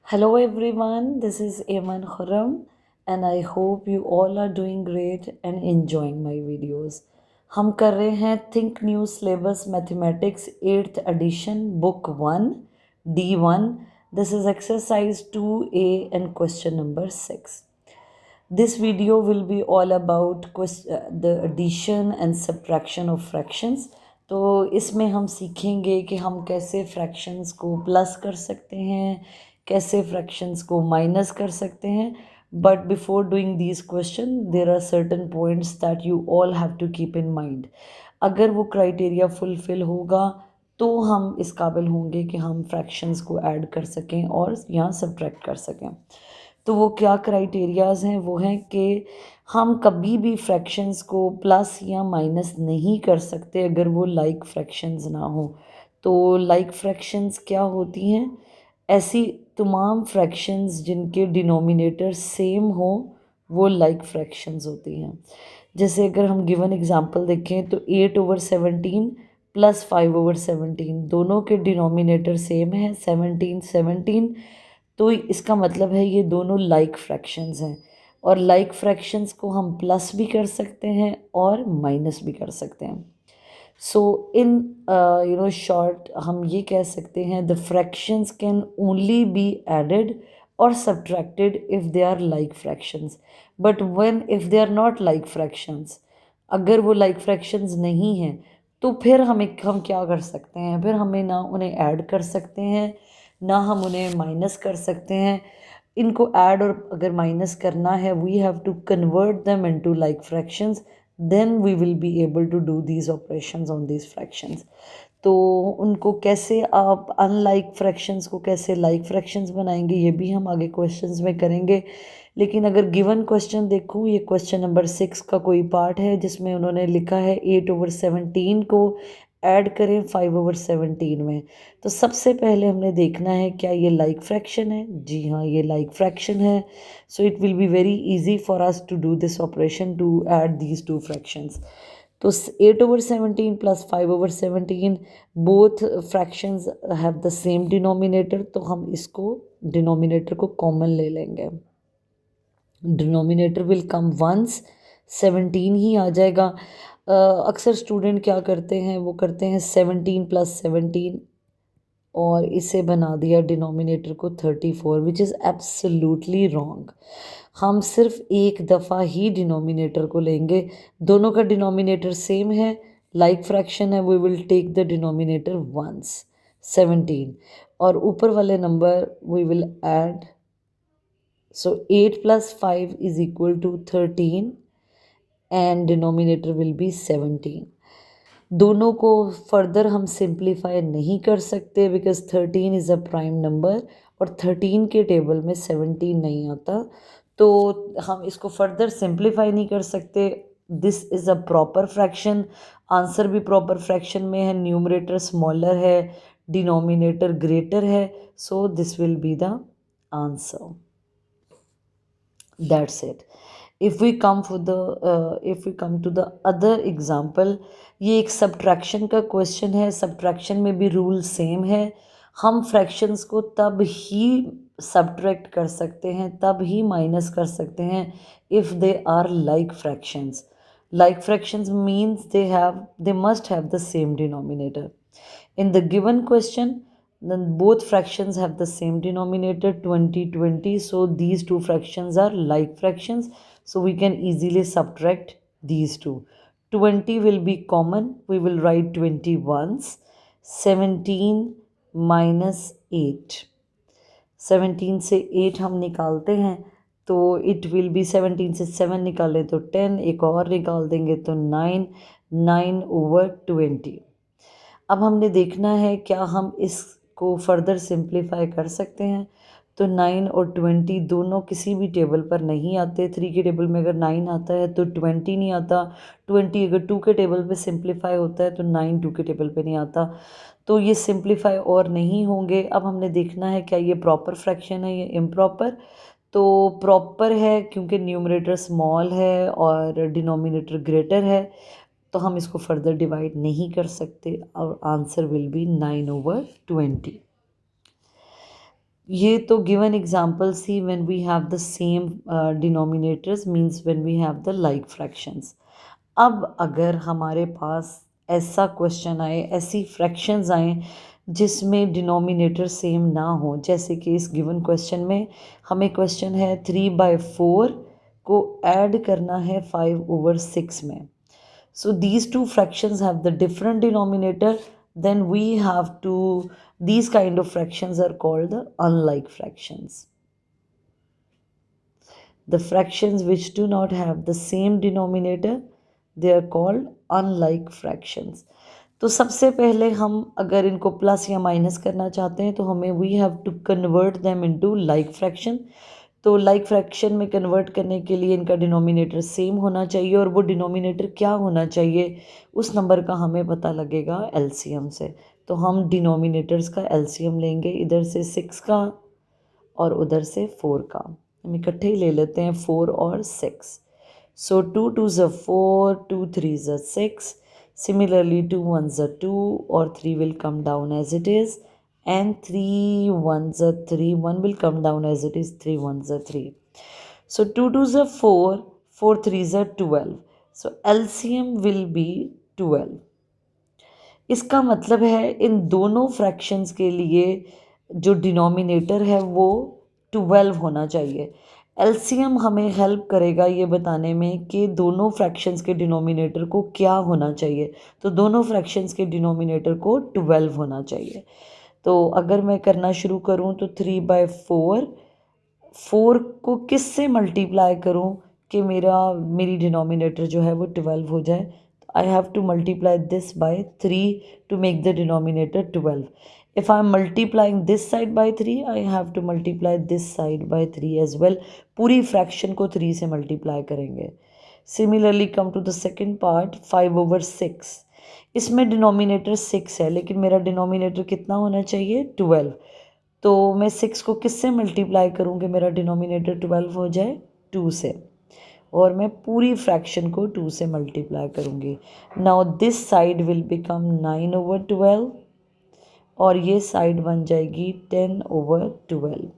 Hello everyone, this is Eman Khurram and I hope you all are doing great and enjoying my videos. हम कर रहे हैं think new syllabus mathematics 8th addition book 1 D1. This is exercise 2A and question number 6. This video will be all about the addition and subtraction of fractions. तो इसमें हम सीखेंगे कि हम कैसे फ्रैक्शंस को प्लस कर सकते हैं, कैसे फ्रैक्शंस को माइनस कर सकते हैं. But before doing these question there are certain points that you all have to keep in mind. अगर वो क्राइटेरिया फुलफिल होगा तो हम इस काबिल होंगे कि हम फ्रैक्शंस को ऐड कर सकें और यहाँ सब्ट्रैक्ट कर सकें. तो वो क्या क्राइटेरियाज़ हैं? वो हैं कि हम कभी भी फ्रैक्शंस को प्लस या माइनस नहीं कर सकते अगर वो लाइक फ्रैक्शंस ना हो. तो लाइक फ्रैक्शंस क्या होती हैं? ऐसी तमाम फ्रैक्शंस जिनके डिनोमिनेटर सेम हो वो लाइक फ्रैक्शंस होती हैं. जैसे अगर हम गिवन एग्जांपल देखें तो 8/17 प्लस 5/17 दोनों के डिनोमिनेटर सेम है 17 तो इसका मतलब है ये दोनों लाइक फ्रैक्शंस हैं. और लाइक फ्रैक्शंस को हम प्लस भी कर सकते हैं और माइनस भी कर सकते हैं. सो इन शॉर्ट हम ये कह सकते हैं the fractions can only be added और subtracted if they are like fractions. But when if they are not like fractions, अगर वो लाइक फ्रैक्शंस नहीं हैं तो फिर हम क्या कर सकते हैं? फिर हमें ना उन्हें ऐड कर सकते हैं ना हम उन्हें माइनस कर सकते हैं. इनको ऐड और अगर माइनस करना है we have to convert them into like fractions, then we will be able to do these operations on these fractions. तो उनको कैसे आप अनलाइक फ्रैक्शंस को कैसे लाइक फ्रैक्शंस बनाएंगे ये भी हम आगे क्वेश्चंस में करेंगे. लेकिन अगर गिवन क्वेश्चन देखूँ, ये क्वेश्चन नंबर 6 का कोई पार्ट है जिसमें उन्होंने लिखा है 8/17 को ऐड करें 5/17 में. तो सबसे पहले हमने देखना है क्या ये लाइक फ्रैक्शन है. जी हाँ, ये लाइक फ्रैक्शन है. So it will be very easy for us to do this operation to add these two fractions. तो 8/17 plus 5/17 both fractions have the same denominator, तो हम इसको डिनोमिनेटर को कॉमन ले लेंगे. डिनोमिनेटर विल कम वंस 17 ही आ जाएगा. अक्सर स्टूडेंट क्या करते हैं, वो करते हैं 17 + 17 और इसे बना दिया डिनोमिनेटर को 34, विच इज़ एब्सोल्युटली रॉन्ग. हम सिर्फ एक दफ़ा ही डिनोमिनेटर को लेंगे. दोनों का डिनोमिनेटर सेम है, लाइक फ्रैक्शन है. We will take the denominator once 17 और ऊपर वाले number we will add. So 8 + 5 is equal to 13 and denominator will be 17. दोनों को फर्दर हम सिंप्लीफाई नहीं कर सकते because 13 is a prime number और 13 के टेबल में 17 नहीं आता. तो हम इसको फर्दर सिंप्लीफाई नहीं कर सकते. This is a proper fraction. Answer भी प्रॉपर फ्रैक्शन में है. न्यूमरेटर स्मॉलर है, डिनोमिनेटर ग्रेटर है. So this will be the answer. That's it. If we come to the other example, ये एक सब्ट्रैक्शन का क्वेश्चन है. सब्ट्रैक्शन में भी रूल सेम है. हम फ्रैक्शंस को तब ही सब्ट्रैक्ट कर सकते हैं, तब ही माइनस कर सकते हैं if they are like fractions. Like fractions means they must have the same denominator. In the given question, then both fractions have the same denominator 20/20, so these two fractions are like fractions, so we can easily subtract these two. 20 will be common, we will write 20 once. 17 minus 8, 17 से 8 हम निकालते हैं तो it will B 17 से 7 निकालें तो 10, एक और निकाल देंगे तो 9, 9/20. अब हमने देखना है क्या हम इसको फर्दर सिंप्लीफाई कर सकते हैं. तो 9 और 20 दोनों किसी भी टेबल पर नहीं आते. 3 के टेबल में अगर 9 आता है तो 20 नहीं आता. 20 अगर 2 के टेबल पे सिंप्लीफाई होता है तो 9 2 के टेबल पे नहीं आता. तो ये सिंप्लीफाई और नहीं होंगे. अब हमने देखना है क्या ये प्रॉपर फ्रैक्शन है या इम्प्रॉपर. तो प्रॉपर है क्योंकि न्यूमरेटर स्मॉल है और डिनोमिनेटर ग्रेटर है, तो हम इसको फर्दर डिवाइड नहीं कर सकते और आंसर विल बी 9/20. ये तो गिवन एग्जांपल्स ही when we have the same denominators means when we have the like fractions. अब अगर हमारे पास ऐसा क्वेश्चन आए, ऐसी फ्रैक्शंस आए जिसमें डिनोमिनेटर सेम ना हो, जैसे कि इस गिवन क्वेश्चन में हमें क्वेश्चन है 3/4 को ऐड करना है 5/6 में। So these two fractions have the different denominator, then we have to, these kind of fractions are called the unlike fractions. The fractions which do not have the same denominator, they are called unlike fractions. तो सबसे पहले हम अगर इनको plus या minus करना चाहते हैं तो हमें we have to convert them into like fraction. तो लाइक फ्रैक्शन में कन्वर्ट करने के लिए इनका डिनोमिनेटर सेम होना चाहिए, और वो डिनोमिनेटर क्या होना चाहिए उस नंबर का हमें पता लगेगा एलसीएम से। तो हम डिनोमिनेटर्स का एलसीएम लेंगे, इधर से 6 का और उधर से 4 का। हम इकट्ठे ही ले लेते हैं 4 और 6। सो 2 2s are 4, 2 3s are 6. Similarly 2 1s are 2, or 3 will come down as it is, and 3 1s are 3, 1 will come down as it is, 3 1s are 3. So 2 2s are 4, 4 3s are 12. So LCM will be 12. इसका मतलब है इन दोनों fractions के लिए जो denominator है वो 12 होना चाहिए। एलसीएम हमें हेल्प करेगा ये बताने में कि दोनों फ्रैक्शंस के डिनोमिनेटर को क्या होना चाहिए। तो दोनों फ्रैक्शंस के डिनोमिनेटर को 12 होना चाहिए। तो अगर मैं करना शुरू करूँ तो 3/4, 4 को किस से मल्टीप्लाई करूँ कि मेरी डिनोमिनेटर जो है वो 12 हो जाए। I have to multiply this by 3 to make the denominator 12. If I am multiplying this side by 3, I have to multiply this side by 3 as well. पूरी फ्रैक्शन को 3 से मल्टीप्लाई करेंगे। Similarly come to the second part, 5/6. इसमें denominator 6 है, लेकिन मेरा denominator कितना होना चाहिए 12। तो मैं 6 को किस से मल्टीप्लाई करूँ कि मेरा डिनोमिनेटर 12 हो जाए 2 से, और मैं पूरी फ्रैक्शन को 2 से मल्टीप्लाई करूँगी। Now this side will become 9/12, और ये साइड बन जाएगी 10/12।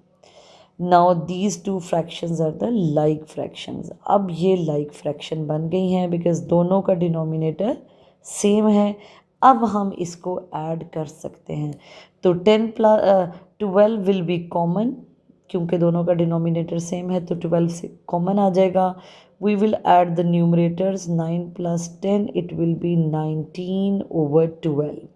Now these two fractions are the like fractions. अब ये लाइक फ्रैक्शन बन गई हैं बिकॉज दोनों का डिनोमिनेटर सेम है। अब हम इसको ऐड कर सकते हैं। तो 10 + 12 विल बी कॉमन, क्योंकि दोनों का डिनोमिनेटर सेम है तो 12 से कॉमन आ जाएगा। We will add the numerators, 9 + 10 it will be 19/12।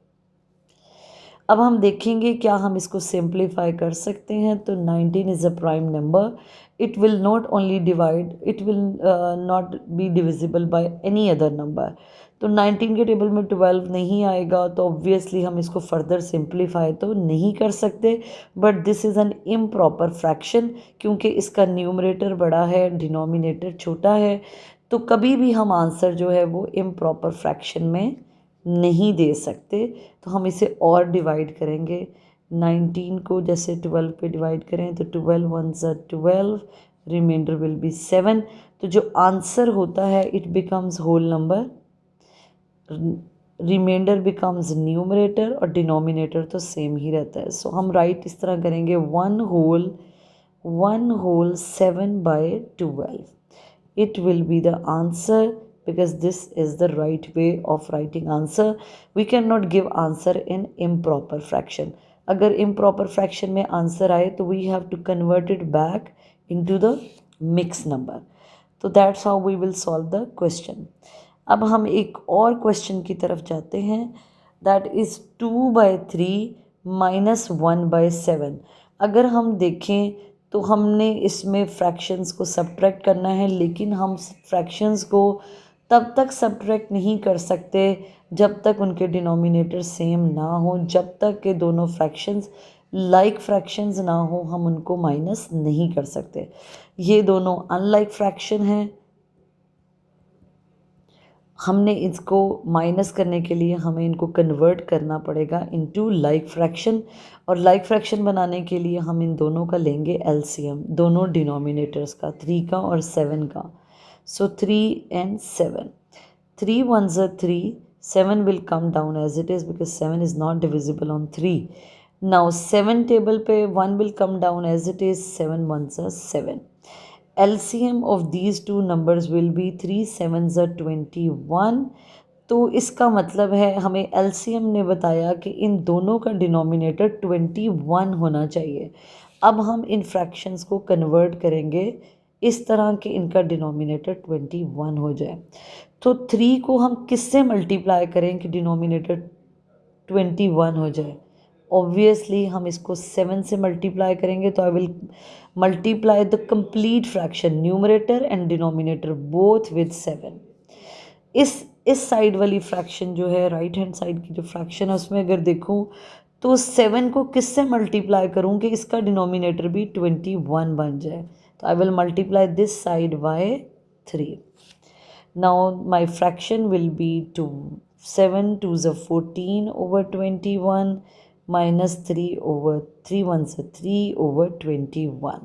अब हम देखेंगे क्या हम इसको सिंप्लीफाई कर सकते हैं। तो 19 is a prime number, it will not only divide, it will not be divisible by any other number. तो 19 के टेबल में 12 नहीं आएगा, तो ऑब्वियसली हम इसको फर्दर सिंप्लीफाई तो नहीं कर सकते। But this is an improper fraction, क्योंकि इसका न्यूमरेटर बड़ा है, डिनोमिनेटर छोटा है। तो कभी भी हम आंसर जो है वो इम्प्रॉपर फ्रैक्शन में नहीं दे सकते। तो हम इसे और डिवाइड करेंगे। 19 को जैसे 12 पे डिवाइड करें तो 12 1s are 12, reminder will B 7। तो जो आंसर होता है it becomes whole number, remainder becomes numerator, और डिनोमिनेटर तो सेम ही रहता है। सो हम राइट इस तरह करेंगे 1 whole 7/12. It will be the answer, because this is the right way of writing answer. We cannot give answer in improper fraction. अगर improper fraction में answer आए तो we have to convert it back into the mixed number. तो that's how we will solve the question. अब हम एक और question की तरफ जाते हैं, दैट इज़ 2/3 - 1/7। अगर हम देखें तो हमने इसमें फ्रैक्शंस को सब्ट्रैक्ट करना है, लेकिन हम फ्रैक्शंस को तब तक सब्ट्रैक्ट नहीं कर सकते जब तक उनके डिनोमिनेटर सेम ना हो। जब तक के दोनों फ्रैक्शंस लाइक फ्रैक्शंस ना हो हम उनको माइनस नहीं कर सकते। ये दोनों अनलाइक फ्रैक्शन हैं। हमने इसको माइनस करने के लिए हमें इनको कन्वर्ट करना पड़ेगा इनटू लाइक फ्रैक्शन, और लाइक फ्रैक्शन बनाने के लिए हम इन दोनों का लेंगे एलसीएम, दोनों डिनोमिनेटर्स का, 3 का और 7 का। सो 3 and 7, 3 1s are 3, 7 will come down as it is because 7 is not divisible on 3. Now 7 table पे 1 will come down as it is, 7 1s are 7. LCM of these two numbers will be 3 7s are 21. तो इसका मतलब है हमें LCM ने बताया कि इन दोनों का डिनोमिनेटर 21 होना चाहिए. अब हम इन फ्रैक्शंस को कन्वर्ट करेंगे इस तरह कि इनका डिनोमिनेटर 21 हो जाए. तो 3 को हम किससे मल्टीप्लाई करें कि डिनोमिनेटर 21 हो जाए? ऑब्वियसली हम इसको 7 से मल्टीप्लाई करेंगे. तो आई will multiply the complete fraction, numerator and denominator both with 7. इस साइड वाली फ्रैक्शन जो है, राइट हैंड साइड की जो फ्रैक्शन है, उसमें अगर देखूँ तो 7 को किससे मल्टीप्लाई करूँ कि इसका डिनोमिनेटर भी 21 बन जाए? तो आई will multiply this side by 3. Now my fraction will be 2. 7 2s are 14 over 21 minus 3 over 3 1s are 3 over 21.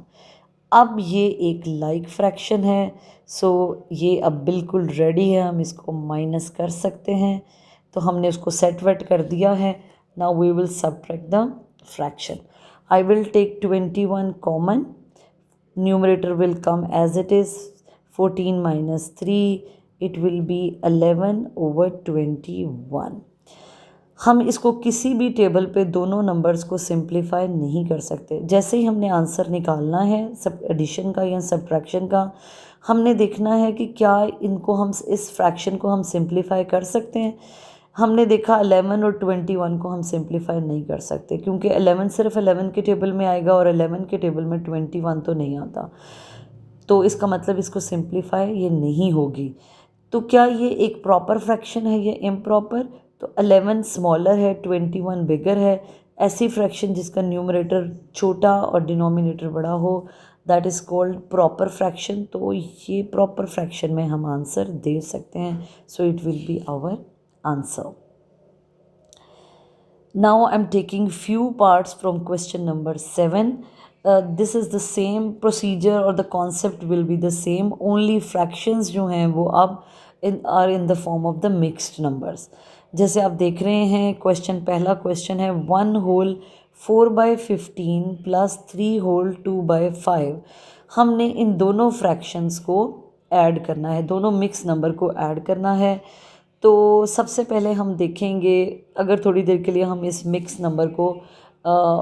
अब ये एक लाइक फ्रैक्शन है, सो ये अब बिल्कुल रेडी है, हम इसको माइनस कर सकते हैं. तो हमने उसको सेट वेट कर दिया है. Now we will subtract the fraction. I will take 21 common. Numerator will come as it is. 14 minus 3, it will be 11 over 21. हम इसको किसी भी टेबल पे दोनों नंबर्स को सिंप्लीफाई नहीं कर सकते. जैसे ही हमने आंसर निकालना है सब एडिशन का या सब्ट्रैक्शन का, हमने देखना है कि क्या इनको हम इस फ्रैक्शन को हम सिंप्लीफाई कर सकते हैं. हमने देखा 11 और 21 को हम सिंप्लीफाई नहीं कर सकते, क्योंकि 11 सिर्फ 11 के टेबल में आएगा और 11 के टेबल में 21 तो नहीं आता. तो इसका मतलब इसको सिंप्लीफाई ये नहीं होगी. तो क्या ये एक प्रॉपर फ्रैक्शन है या इम्प्रॉपर? तो 11 स्मॉलर है, 21 बिगर है. ऐसी फ्रैक्शन जिसका न्यूमरेटर छोटा और डिनोमिनेटर बड़ा हो, that is called proper fraction. तो ये प्रॉपर फ्रैक्शन में हम आंसर दे सकते हैं. So it will be our answer. Now I'm taking few parts from question number 7. This is the same procedure or the concept will be the same, only fractions जो हैं वो अब are in the form of the mixed numbers. जैसे आप देख रहे हैं question, पहला क्वेश्चन है 1 whole 4/15 प्लस 3 whole 2/5. हमने इन दोनों फ्रैक्शंस को ऐड करना है, दोनों मिक्स नंबर को ऐड करना है. तो सबसे पहले हम देखेंगे, अगर थोड़ी देर के लिए हम इस मिक्स नंबर को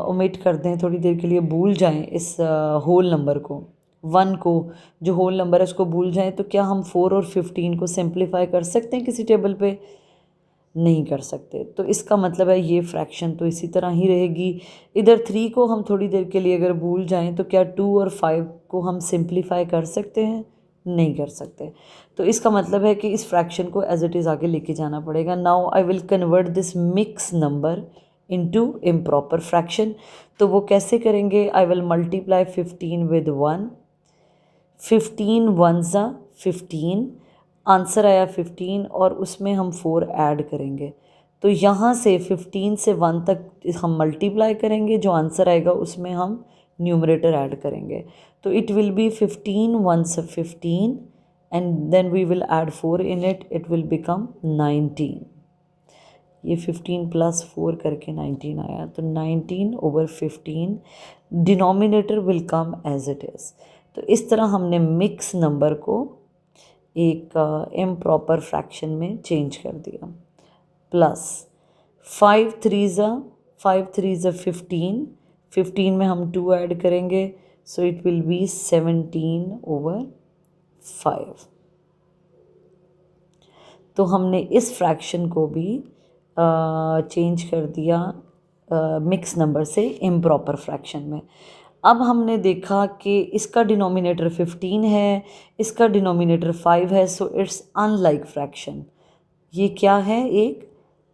ओमिट कर दें, थोड़ी देर के लिए भूल जाएं इस होल नंबर को, 1 को, जो होल नंबर है उसको भूल जाएं, तो क्या हम 4 और 15 को सिंप्लीफाई कर सकते हैं किसी टेबल पे? नहीं कर सकते. तो इसका मतलब है ये फ्रैक्शन तो इसी तरह ही रहेगी. इधर 3 को हम थोड़ी देर के लिए अगर भूल जाएं, तो क्या 2 और 5 को हम सिंप्लीफाई कर सकते हैं? नहीं कर सकते. तो इसका मतलब है कि इस फ्रैक्शन को एज इट इज़ आगे लेके जाना पड़ेगा. Now I will convert this mix number into improper fraction. तो वो कैसे करेंगे? आई will multiply 15 with 1. 15 1s are 15. Answer आया 15 और उसमें हम 4 ऐड करेंगे. तो यहाँ से 15 से 1 तक हम मल्टीप्लाई करेंगे, जो आंसर आएगा उसमें हम न्यूमरेटर ऐड करेंगे. तो it will be 15 1s are 15 and then we will add 4 in it, it will become 19. ये 15 प्लस 4 करके 19 आया. तो 19 over 15, denominator will come as it is. तो इस तरह हमने मिक्स नंबर को एक इम्प्रॉपर फ्रैक्शन में चेंज कर दिया. Plus 5 3s are 15. 15 में हम 2 ऐड करेंगे, सो इट विल बी 17 over 5. तो हमने इस फ्रैक्शन को भी चेंज कर दिया मिक्स नंबर से इम्प्रॉपर फ्रैक्शन में. अब हमने देखा कि इसका डिनोमिनेटर 15 है, इसका डिनोमिनेटर 5 है, सो इट्स अनलाइक फ्रैक्शन. ये क्या है? एक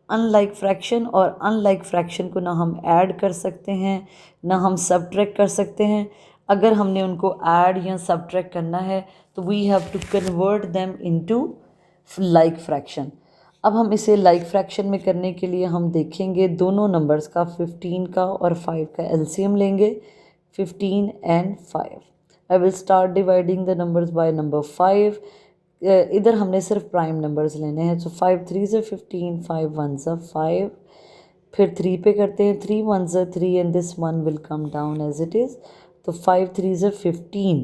अनलाइक फ्रैक्शन. और अनलाइक फ्रैक्शन को ना हम ऐड कर सकते हैं ना हम सबट्रैक्ट कर सकते हैं. अगर हमने उनको ऐड या सबट्रैक्ट करना है तो we have to convert them into like fraction. अब हम इसे लाइक फ्रैक्शन में करने के लिए हम देखेंगे दोनों नंबर्स का, 15 का और 5 का एलसीएम लेंगे. 15 and 5. I will start dividing the numbers by number 5. इधर हमने सिर्फ प्राइम नंबर्स लेने हैं. सो 5 3s are 15, 5 1s are 5. फिर 3 पे करते हैं, 3 1s are 3 and this 1 will come down as it is. तो 5 3s are 15.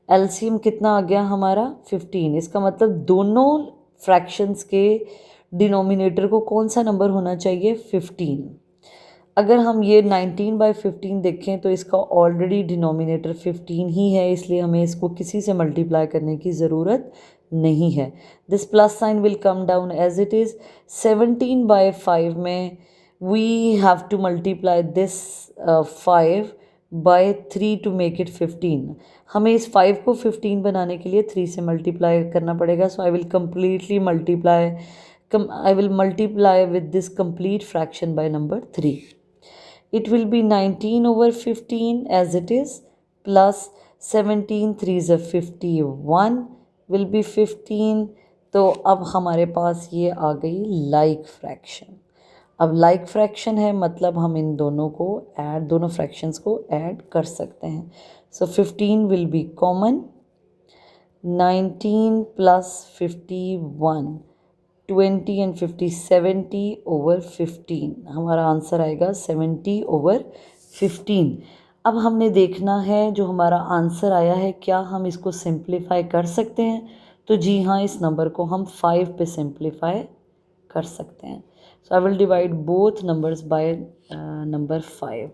एलसीएम कितना आ गया हमारा 15. इसका मतलब दोनों फ्रैक्शंस के डिनोमिनेटर को कौन सा नंबर होना चाहिए 15. अगर हम ये 19/15 देखें तो इसका ऑलरेडी डिनोमिनेटर 15 ही है, इसलिए हमें इसको किसी से मल्टीप्लाई करने की ज़रूरत नहीं है. This plus sign will come down as it is. 17/5 में we have to multiply this 5/3 to make it 15. हमें इस 5 को 15 बनाने के लिए 3 से मल्टीप्लाई करना पड़ेगा. So I will completely multiply. I will multiply with this complete fraction by number 3. It will be 19/15 as it is, plus 17 3s are 51 will be 15. तो अब हमारे पास ये आ गई लाइक फ्रैक्शन. अब लाइक फ्रैक्शन है मतलब हम इन दोनों को ऐड, दोनों फ्रैक्शंस को ऐड कर सकते हैं. सो 15 will be common. 19 plus 51, 20 and 50, 70/15. हमारा आंसर आएगा 70/15. अब हमने देखना है जो हमारा आंसर आया है क्या हम इसको सिंप्लीफाई कर सकते हैं. तो जी हाँ, इस नंबर को हम 5 पे सिंप्लीफाई कर सकते हैं. So I will divide both numbers by number 5.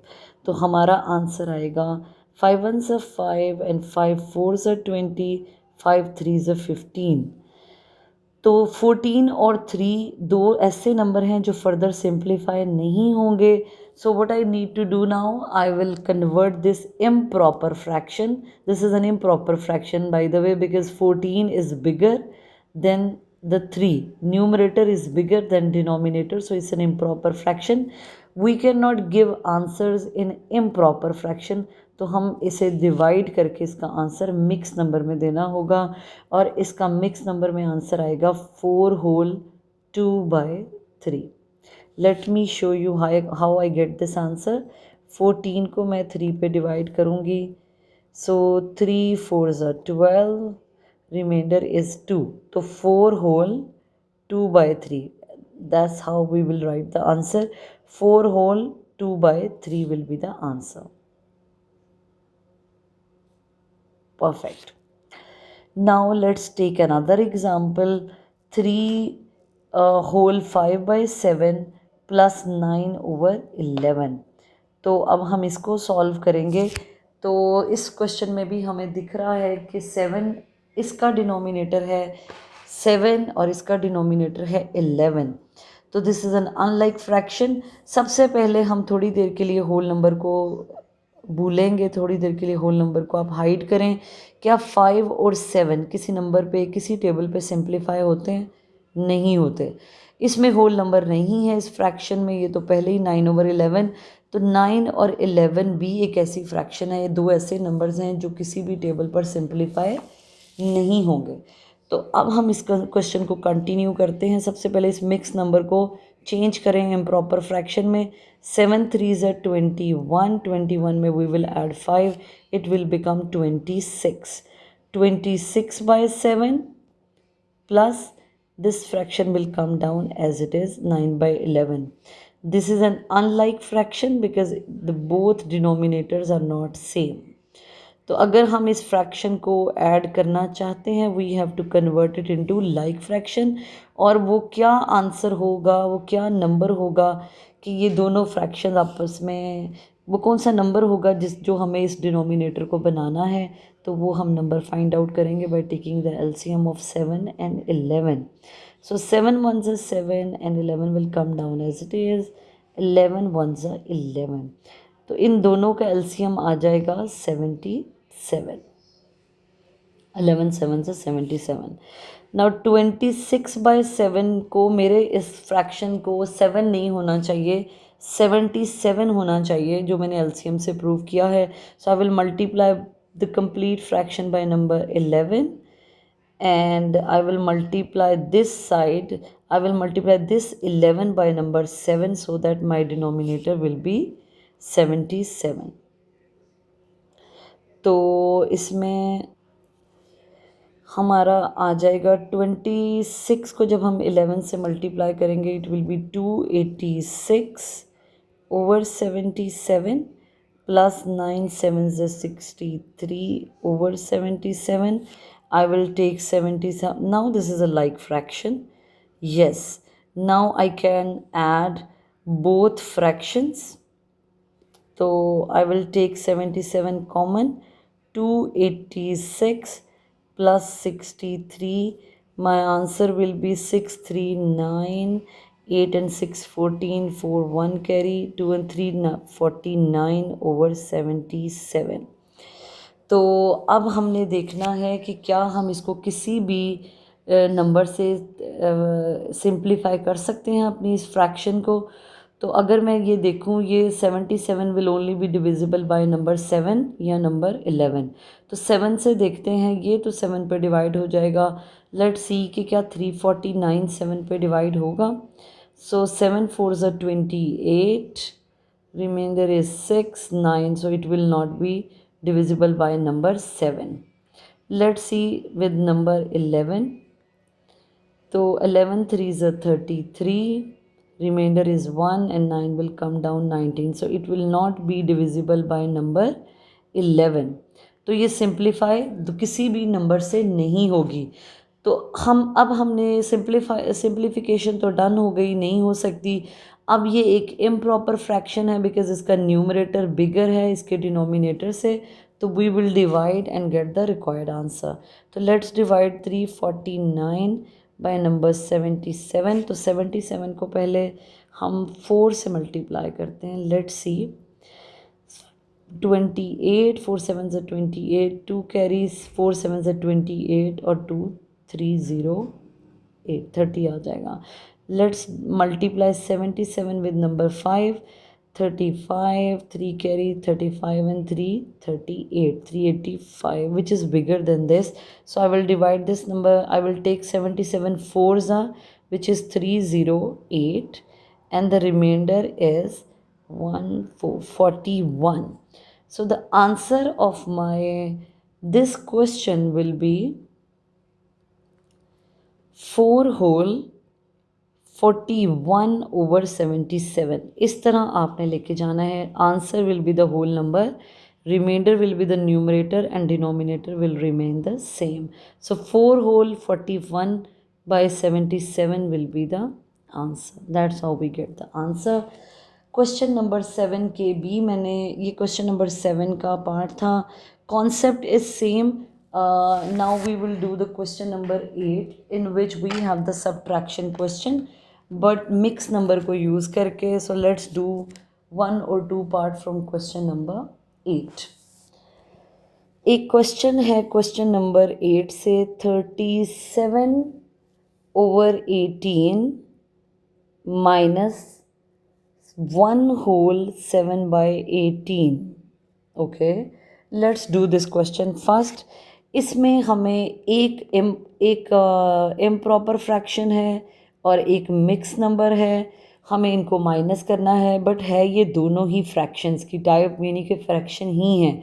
तो हमारा आंसर आएगा 5 1s are 5 and 5 4s are 20, 5 3s are 15. तो 14 और 3 दो ऐसे नंबर हैं जो फर्दर सिंप्लीफाई नहीं होंगे. So what I need to do now, I will convert this improper fraction. This is an improper fraction by the way because 14 is bigger than the 3. Numerator is bigger than denominator, so it's an improper fraction. We cannot give answers in improper fraction. तो हम इसे divide करके इसका answer mix number में देना होगा और इसका मिक्स नंबर में आंसर आएगा 4 whole 2/3. Let me show you how I get this answer. 14 को मैं 3 पे डिवाइड करूँगी. सो 3 4s are 12, remainder is 2. So 4 whole 2/3. That's how we will write the answer. 4 whole 2/3 will be the answer. Perfect. Now let's take another example. 3 whole 5/7 plus 9/11. तो अब हम इसको solve करेंगे. तो इस क्वेश्चन में भी हमें दिख रहा है कि 7 इसका डिनोमिनेटर है 7 और इसका डिनोमिनेटर है 11. तो this is an unlike fraction. सबसे पहले हम थोड़ी देर के लिए होल नंबर को भूलेंगे, थोड़ी देर के लिए होल नंबर को आप हाइड करें. क्या 5 और 7 किसी नंबर पे, किसी टेबल पे सिंप्लीफाई होते हैं? नहीं होते. इसमें होल नंबर नहीं है इस फ्रैक्शन में. ये तो पहले ही 9/11. तो 9 और 11 भी एक ऐसी फ्रैक्शन है. ये दो ऐसे नंबर्स हैं जो किसी भी टेबल पर सिंप्लीफाई नहीं होंगे. तो अब हम इस क्वेश्चन को कंटिन्यू करते हैं. सबसे पहले इस मिक्स नंबर को चेंज करें इम्प्रॉपर फ्रैक्शन में. 7 3s are 21, 21 में we will add 5, it will become 26. 26/7 plus this fraction will come down as it is 9/11. This is an unlike fraction because the both denominators are not same. तो अगर हम इस fraction को add करना चाहते हैं we have to convert it into like fraction. और वो क्या आंसर होगा, वो क्या नंबर होगा कि ये दोनों फ्रैक्शन आपस में, वो कौन सा नंबर होगा जो हमें इस डिनोमिनेटर को बनाना है. तो वो हम नंबर फाइंड आउट करेंगे by taking the LCM of 7 and 11. So 7 1s are 7 and 11 will come down as it is. 11 1s are 11. तो इन दोनों का एलसीएम आ जाएगा 77. 11 7s are 77. नाउ 26/7 को मेरे इस फ्रैक्शन को 7 नहीं होना चाहिए, 77 होना चाहिए जो मैंने एलसीएम से प्रूव किया है. So I will multiply the complete fraction by number 11 and I will multiply this side, I will multiply this 11 by number 7 so that my denominator will be 77. तो इसमें हमारा आ जाएगा 26 को जब हम 11 से मल्टीप्लाई करेंगे it will B 286 over 77 plus 9 sevens is 63 over 77. I will take 77. Now this is a like fraction. Yes, now I can add both fractions. So I will take 77 common. 286 plus 63. My answer will be 639. 8 and 6 14. 4 1 carry. 2 and 3 49 over 77. तो अब हमने देखना है कि क्या हम इसको किसी भी नंबर से सिंप्लीफाई कर सकते हैं अपनी इस फ्रैक्शन को। तो अगर मैं ये देखूँ, ये 77 will only be divisible by number 7 या नंबर 11। तो 7 से देखते हैं, ये तो 7 पे डिवाइड हो जाएगा। लेट्स सी कि क्या 349 7 पे डिवाइड होगा। सो 7 4 ज़ा 28, remainder is 6 9, so it will not be divisible by number 7. Let's see with number 11. So 11 3 is a 33, remainder is 1 and 9 will come down 19, so it will not be divisible by number 11. तो ये simplify किसी भी number से नहीं होगी। तो हमने simplification तो डन हो गई, नहीं हो सकती। अब ये एक इम्प्रॉपर फ्रैक्शन है बिकॉज इसका न्यूमरेटर बिगर है इसके डिनोमिनेटर से। तो we will divide and get the required answer. तो लेट्स डिवाइड 349 बाय नंबर 77। तो 77 को पहले हम 4 से मल्टीप्लाई करते हैं। लेट्स सी 28, 4 7 से 28, 2 कैरीज, 4 7 से 28 और 2 3 0 8 30 आ जाएगा। Let's multiply 77 with number 5, 35, 3 carry 35 and 3 38, 385, which is bigger than this. So I will divide this number. I will take 77 fours, which is 308, and the remainder is 41. So the answer of this question will be 4 whole 41 over 77. इस तरह आपने लेके जाना है। Answer will be the whole number, remainder will be the numerator and denominator will remain the same. So 4 whole 41 by 77 will be the answer. That's how we get the answer. Question number 7 के भी मैंने, ये question number 7 का part था। Concept is same. Now we will do the question number 8 in which we have the subtraction question but mix number को use करके. So let's do 1 or 2 part from question number 8. एक question है question number 8 से 37 over 18 minus 1 whole 7 by 18. Okay, let's do this question first. इसमें हमें एक improper fraction है और एक मिक्स नंबर है। हमें इनको माइनस करना है, बट है ये दोनों ही फ्रैक्शंस की टाइप, यानी कि फ्रैक्शन ही हैं।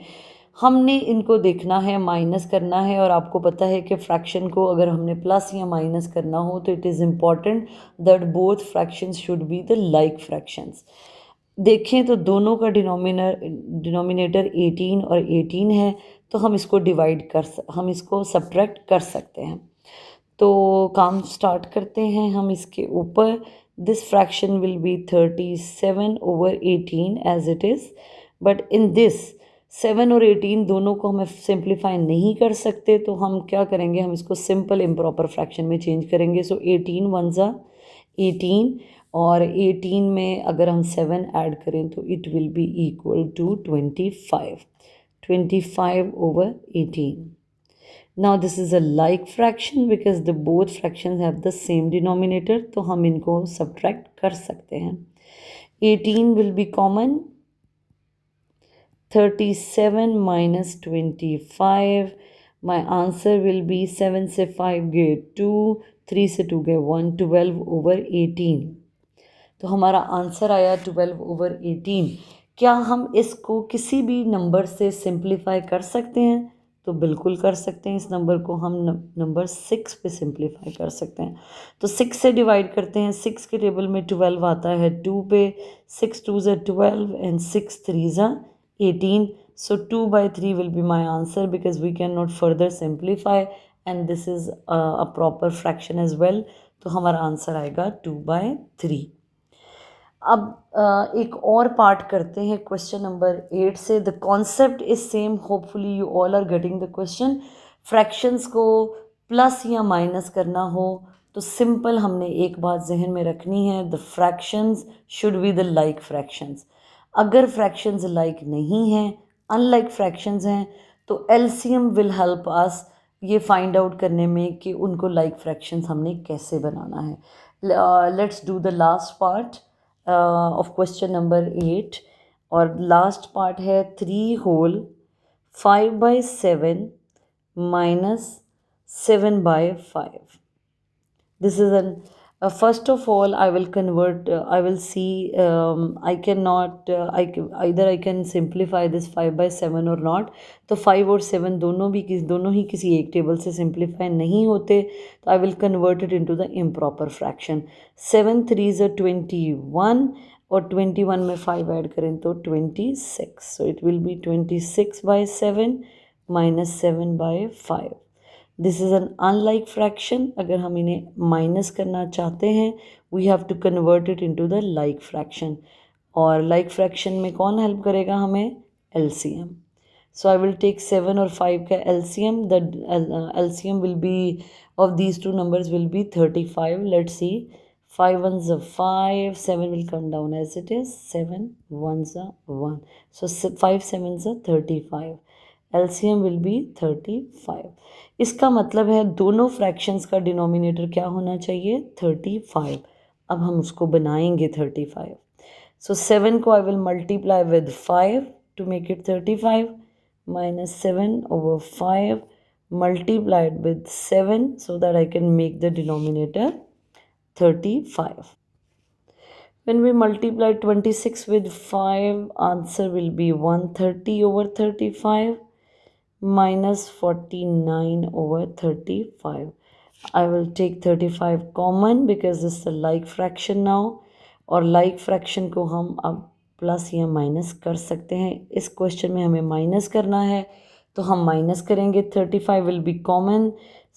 हमने इनको देखना है, माइनस करना है। और आपको पता है कि फ्रैक्शन को अगर हमने प्लस या माइनस करना हो तो it is important that both fractions should be the like fractions. देखें तो दोनों का डिनोमिनेटर 18 और 18 है, तो हम इसको हम इसको सब्ट्रैक्ट कर सकते हैं। तो काम स्टार्ट करते हैं हम इसके ऊपर। This fraction will be 37 over 18 as it is, but in this 7 और 18 दोनों को हमें सिंप्लीफाई नहीं कर सकते, तो हम क्या करेंगे, हम इसको सिंपल इम्प्रॉपर फ्रैक्शन में चेंज करेंगे। सो 18 1 ज़ा 18 और 18 में अगर हम 7 ऐड करें तो it will be equal to 25 over 18. Now this is a like fraction because the both fractions have the same denominator, तो हम इनको subtract कर सकते हैं। 18 will be common, 37 minus 25. My answer will be 7 से 5 गए 2, 3 से 2 गए 1, 12 over 18. तो हमारा आंसर आया 12 over 18। क्या हम इसको किसी भी नंबर से सिंप्लीफाई कर सकते हैं? तो बिल्कुल कर सकते हैं। इस नंबर को हम नंबर 6 पे सिंप्लीफाई कर सकते हैं। तो 6 से डिवाइड करते हैं। 6 के टेबल में 12 आता है 2 पे। 6 2 ज़ा 12 एंड 6 3 ज़ा 18. So 2/3 will be my answer because we cannot further simplify and this is a proper fraction as well. तो हमारा आंसर आएगा 2/3. अब एक और पार्ट करते हैं क्वेश्चन नंबर 8 से। The concept is same, hopefully you all are getting the question. Fractions को प्लस या माइनस करना हो तो सिंपल हमने एक बात जहन में रखनी है, the fractions should be the like fractions. अगर फ्रैक्शंस लाइक नहीं हैं, अनलाइक फ्रैक्शंस हैं, तो एलसीएम विल हेल्प अस ये फाइंड आउट करने में कि उनको लाइक फ्रैक्शंस हमने कैसे बनाना है। Let's do the last part of question number 8 और लास्ट पार्ट है 3 whole 5/7 minus 7/5. This is an first of all I will convert, I will see, I cannot, either I can simplify this 5/7 or not. तो 5 और 7 दोनों ही किसी एक table से simplify नहीं होते, तो आई will convert it into the improper fraction. 7 3 ज़ 21 और 21 में 5 ऐड करें तो 26, so it will be 26/7 minus 7/5. This is an unlike fraction. अगर हम इन्हें माइनस करना चाहते हैं we have to convert it into the like fraction, और लाइक फ्रैक्शन में कौन हेल्प करेगा हमें? LCM. So I will take 7 और 5 का LCM. The LCM will be of these two numbers will be 35. Let's see, 5 1s are 5, 7 will come down as it is, 7 1s are 1, so 5 7s are 35. LCM will be 35. इसका मतलब है दोनों fractions का denominator क्या होना चाहिए? 35. अब हम उसको बनाएंगे 35. सो 7 को I will multiply with 5 to make it 35 minus 7 over 5 multiplied with 7 so that I can make the denominator 35. When we multiply 26 with 5, answer will be 130 over 35 minus 49 over 35. I will take 35 common because this is a like fraction now, और like fraction को हम अब plus या minus कर सकते हैं। इस question में हमें माइनस करना है तो हम माइनस करेंगे। 35 will be common,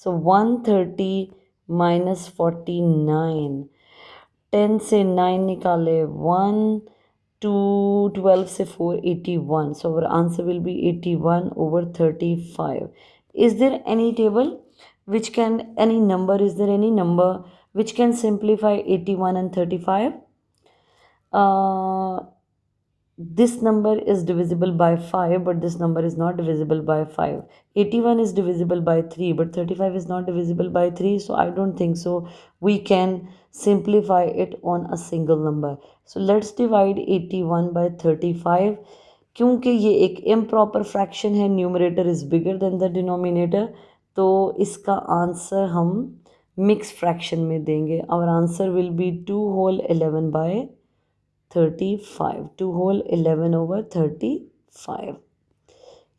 so 130 minus 49. 10 से 9 निकाले 1, 2 12 से 4 81. So our answer will be 81 over 35. Is there any table which can, any number, is there any number which can simplify 81 and 35? This number is divisible by 5 but this number is not divisible by 5. 81 is divisible by 3 but 35 is not divisible by 3, so I don't think so we can simplify it on a single number. So let's divide 81 by 35. क्योंकि ये एक improper fraction है, numerator is bigger than the denominator, तो इसका answer हम mix fraction में देंगे। Our answer will be 2 whole 11 by 35. 2 whole 11 over 35.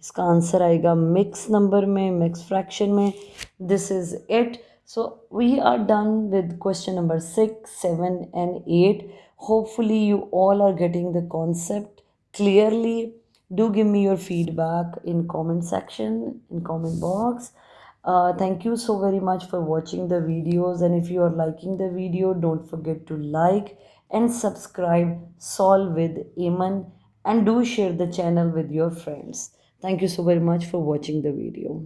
इसका आंसर आएगा मिक्स नंबर में, मिक्स फ्रैक्शन में। This is it. So we are done with question number 6, 7 and 8. Hopefully you all are getting the concept clearly. Do give me your feedback in comment section, in comment box. Thank you so very much for watching the videos, and if you are liking the video, don't forget to like and subscribe Solve with Aman, and do share the channel with your friends. Thank you so very much for watching the video.